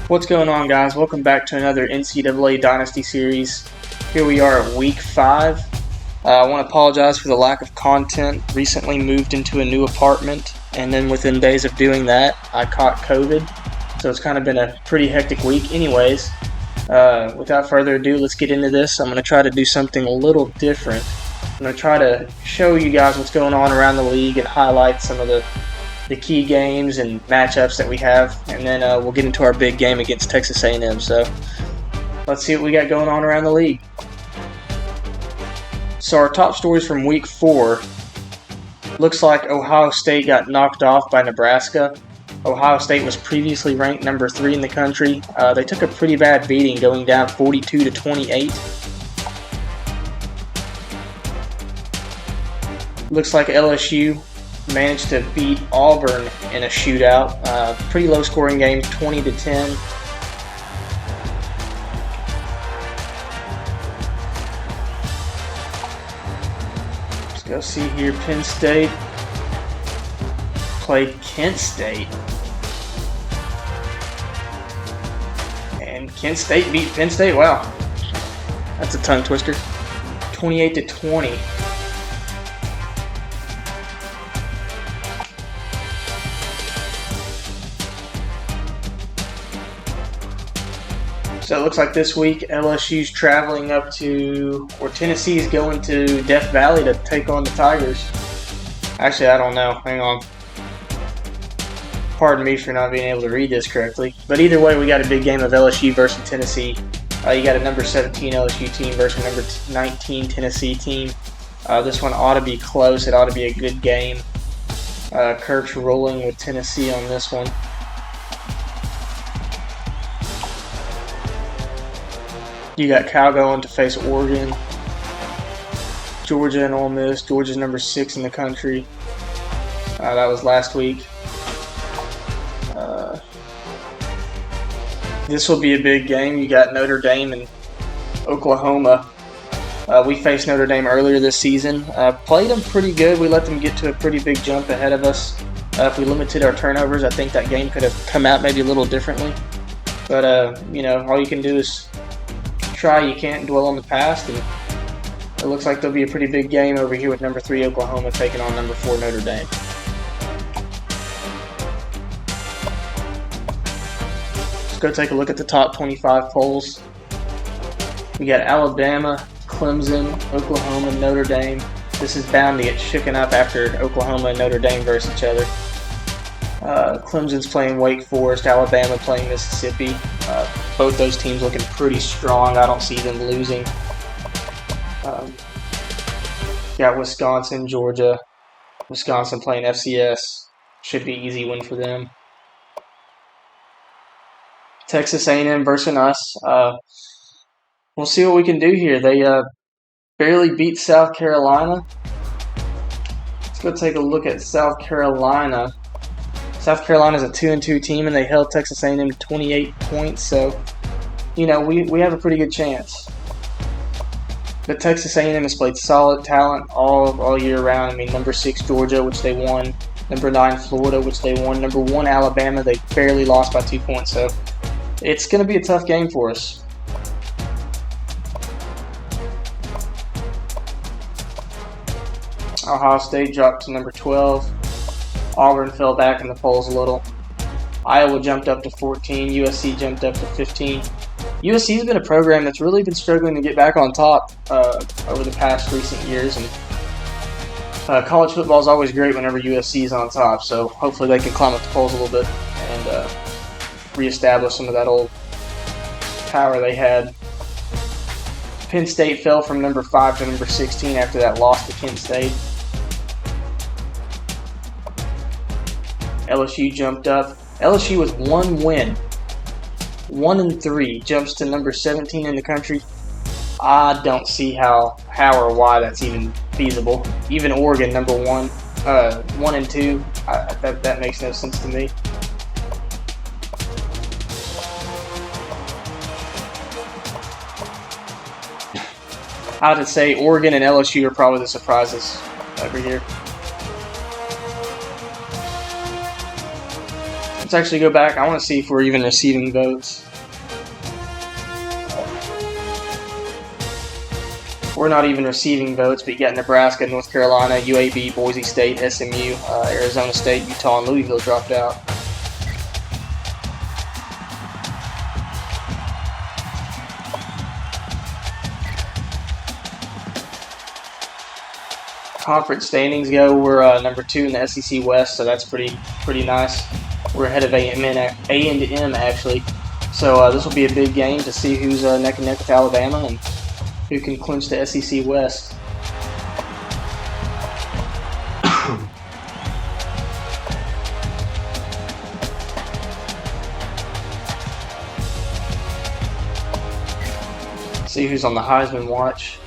What's going on, guys? Welcome back to another NCAA Dynasty series. Here we are at week 5. I want to apologize for the lack of content. Recently moved into a new apartment, and then within days of doing that, I caught COVID. So it's kind of been a pretty hectic week. Anyways, without further ado, let's get into this. I'm going to try to do something a little different. I'm going to try to show you guys what's going on around the league and highlight some of the key games and matchups that we have, and then we'll get into our big game against Texas A&M. So let's see what we got going on around the league. So our top stories from week 4. Looks like Ohio State got knocked off by Nebraska. Ohio State was previously ranked number 3 in the country. They took a pretty bad beating, going down 42-28. Looks like LSU managed to beat Auburn in a shootout. Pretty low scoring game, 20-10. Let's go see here. Penn State played Kent State, and Kent State beat Penn State. Wow, that's a tongue twister. 28-20. So it looks like this week LSU's traveling up to, or Tennessee's going to Death Valley to take on the Tigers. Actually, I don't know. Hang on. Pardon me for not being able to read this correctly. But either way, we got a big game of LSU versus Tennessee. You got a number 17 LSU team versus a number 19 Tennessee team. This one ought to be close. It ought to be a good game. Kirk's rolling with Tennessee on this one. You got Cal going to face Oregon, Georgia and Ole Miss. Georgia's number 6 in the country. That was last week. This will be a big game. You got Notre Dame and Oklahoma. We faced Notre Dame earlier this season. Played them pretty good. We let them get to a pretty big jump ahead of us. If we limited our turnovers, I think that game could have come out maybe a little differently. But, all you can do is try. You can't dwell on the past, and it looks like there'll be a pretty big game over here with number 3 Oklahoma taking on number 4 Notre Dame. Let's go take a look at the top 25 polls. We got Alabama, Clemson, Oklahoma, Notre Dame. This is bound to get shooken up after Oklahoma and Notre Dame versus each other. Clemson's playing Wake Forest, Alabama playing Mississippi. Both those teams looking pretty strong. I don't see them losing. Got Wisconsin, Georgia. Wisconsin playing FCS. Should be an easy win for them. Texas A&M versus us. We'll see what we can do here. They barely beat South Carolina. Let's go take a look at South Carolina. South Carolina's a 2-2 team, and they held Texas A&M to 28 points. So, we have a pretty good chance. But Texas A&M has played solid talent all year round. I mean, number 6 Georgia, which they won. Number 9 Florida, which they won. Number 1 Alabama, they barely lost by 2 points. So it's going to be a tough game for us. Ohio State dropped to number 12. Auburn fell back in the polls a little. Iowa jumped up to 14. USC jumped up to 15. USC has been a program that's really been struggling to get back on top over the past recent years. And college football is always great whenever USC is on top. So hopefully they can climb up the polls a little bit and reestablish some of that old power they had. Penn State fell from number 5 to number 16 after that loss to Kent State. LSU jumped up. LSU with 1 win, 1-3, jumps to number 17 in the country. I don't see how or why that's even feasible. Even Oregon, number 1, 1-2. That makes no sense to me. I would say Oregon and LSU are probably the surprises every year. Let's actually go back. I want to see if we're even receiving votes. We're not even receiving votes, but you got Nebraska, North Carolina, UAB, Boise State, SMU, Arizona State, Utah, and Louisville dropped out. Conference standings go, we're number 2 in the SEC West, so that's pretty nice. We're ahead of A&M actually, so this will be a big game to see who's neck and neck with Alabama and who can clinch the SEC West. See who's on the Heisman watch.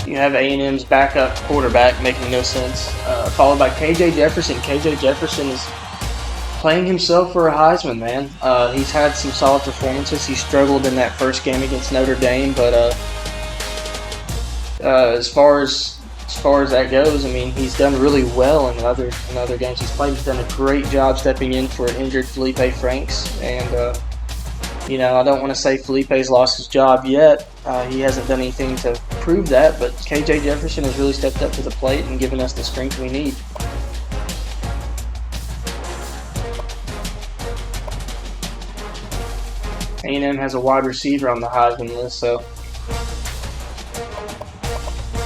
You have A&M's backup quarterback, making no sense, followed by KJ Jefferson. KJ Jefferson is playing himself for a Heisman, man. He's had some solid performances. He struggled in that first game against Notre Dame, but as far as that goes, I mean, he's done really well in other games he's played. He's done a great job stepping in for injured Felipe Franks, and you know, I don't want to say Felipe's lost his job yet. He hasn't done anything to prove that, but KJ Jefferson has really stepped up to the plate and given us the strength we need. A&M has a wide receiver on the Heisman list, so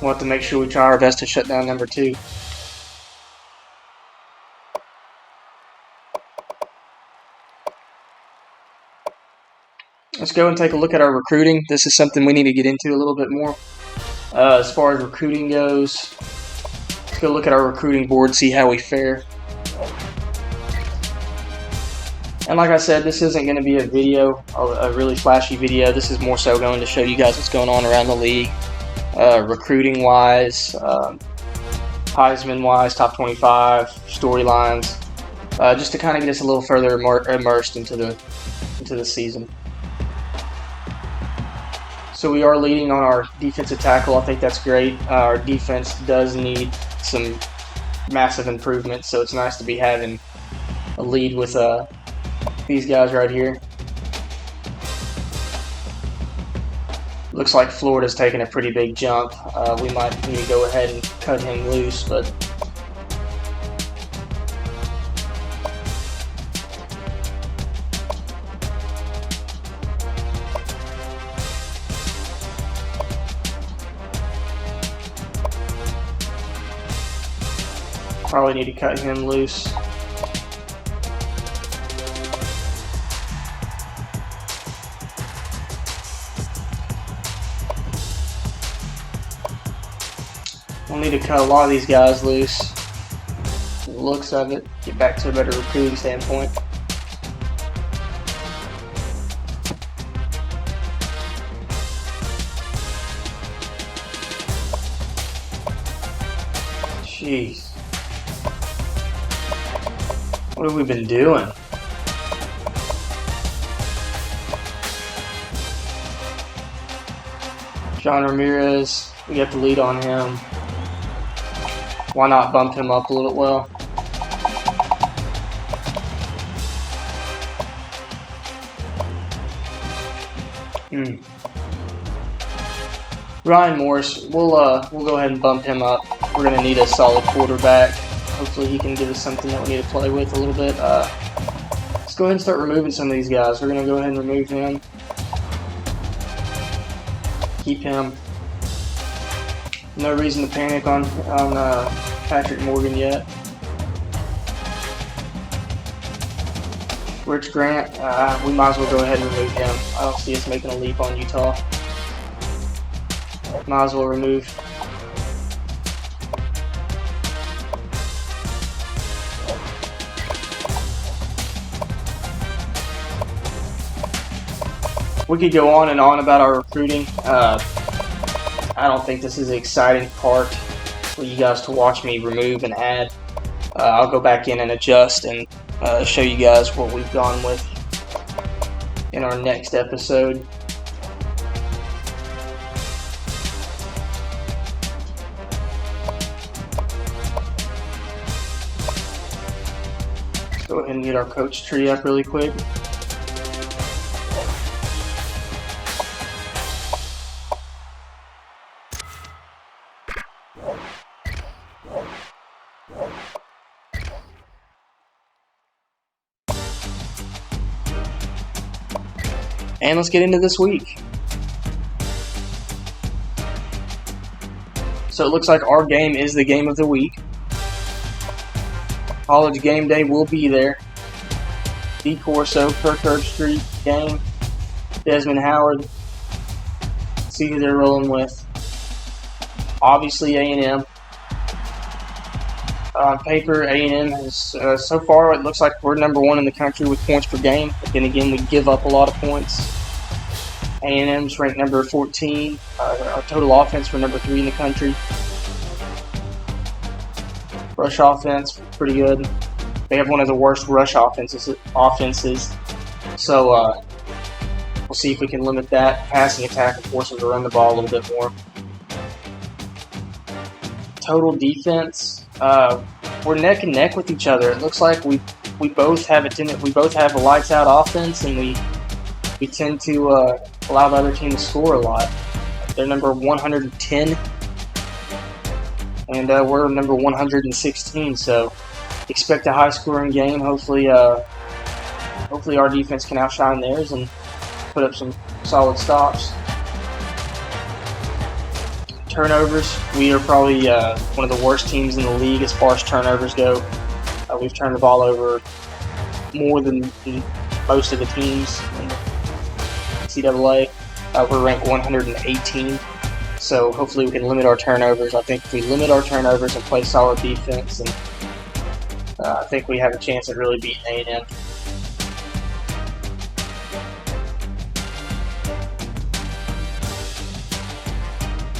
we'll have to make sure we try our best to shut down number 2. Let's go and take a look at our recruiting. This is something we need to get into a little bit more. As far as recruiting goes, let's go look at our recruiting board, see how we fare. And like I said, this isn't going to be a video, a really flashy video. This is more so going to show you guys what's going on around the league, recruiting-wise, Heisman-wise, top 25, storylines, just to kind of get us a little further immersed into the season. So we are leading on our defensive tackle. I think that's great. Our defense does need some massive improvement, so it's nice to be having a lead with these guys right here. Looks like Florida's taking a pretty big jump. We might need to go ahead and cut him loose, but probably need to cut him loose. We'll need to cut a lot of these guys loose. The looks of it, get back to a better recruiting standpoint. Jeez. What have we been doing? John Ramirez, we got the lead on him. Why not bump him up a little? Well, Ryan Morris, we'll go ahead and bump him up. We're gonna need a solid quarterback. Hopefully he can give us something that we need to play with a little bit. Let's go ahead and start removing some of these guys. We're gonna go ahead and remove him. Keep him. No reason to panic on Patrick Morgan yet. Rich Grant, we might as well go ahead and remove him. I don't see us making a leap on Utah. Might as well remove. We could go on and on about our recruiting. I don't think this is an exciting part for you guys to watch me remove and add. I'll go back in and adjust and show you guys what we've gone with in our next episode. Go ahead and get our coach tree up really quick. And let's get into this week. So it looks like our game is the game of the week. College game day will be there. D. Corso, Kirk Herbstreit game. Desmond Howard. See who they're rolling with. Obviously A&M. On paper, A&M has, so far, it looks like we're number 1 in the country with points per game. But then again, we give up a lot of points. A&M's ranked number 14. Our total offense, we're number 3 in the country. Rush offense, pretty good. They have one of the worst rush offenses. So we'll see if we can limit that. Passing attack and force them to run the ball a little bit more. Total defense, we're neck and neck with each other. It looks like we both have a lights out offense, and we tend to allow the other team to score a lot. They're number 110, and we're number 116. So expect a high scoring game. Hopefully our defense can outshine theirs and put up some solid stops. Turnovers, we are probably one of the worst teams in the league as far as turnovers go. We've turned the ball over more than most of the teams in the NCAA. We're ranked 118, so hopefully we can limit our turnovers. I think if we limit our turnovers and play solid defense, and I think we have a chance at really beating A&M.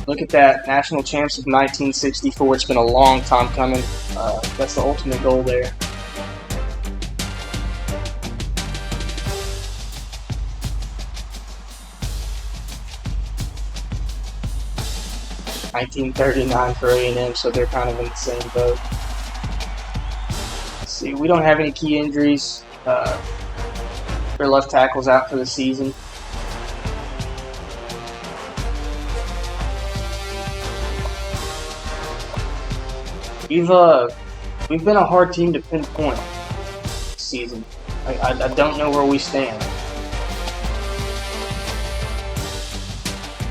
Look at that, national champs of 1964. It's been a long time coming. That's the ultimate goal there. $1939 for A&M, so they're kind of in the same boat. Let's see, we don't have any key injuries. Their left tackle's out for the season. We've been a hard team to pinpoint this season. I don't know where we stand.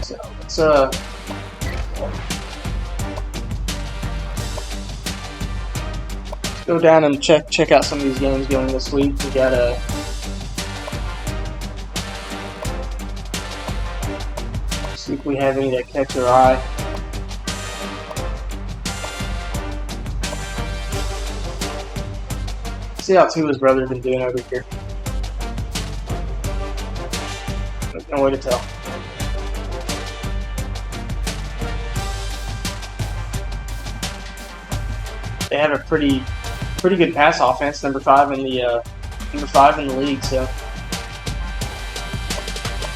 So let's go down and check out some of these games going this week. We got see if we have any that catch our eye. See how Tua's brother's been doing over here. There's no way to tell. They have a pretty good pass offense, number 5 in the league. So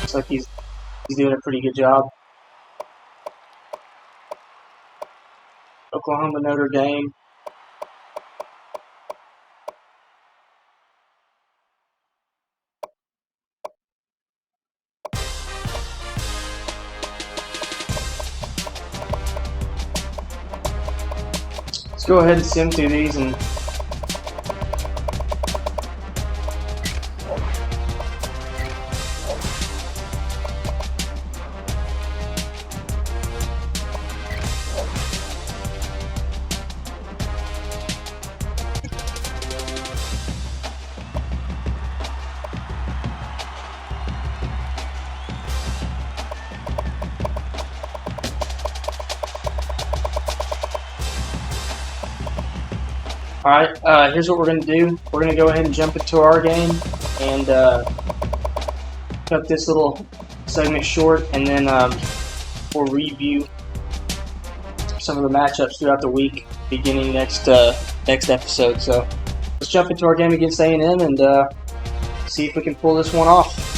looks like he's doing a pretty good job. Oklahoma, Notre Dame. Let's go ahead and sim through these and Alright, here's what we're going to do. We're going to go ahead and jump into our game and cut this little segment short, and then we'll review some of the matchups throughout the week beginning next episode. So let's jump into our game against A&M and see if we can pull this one off.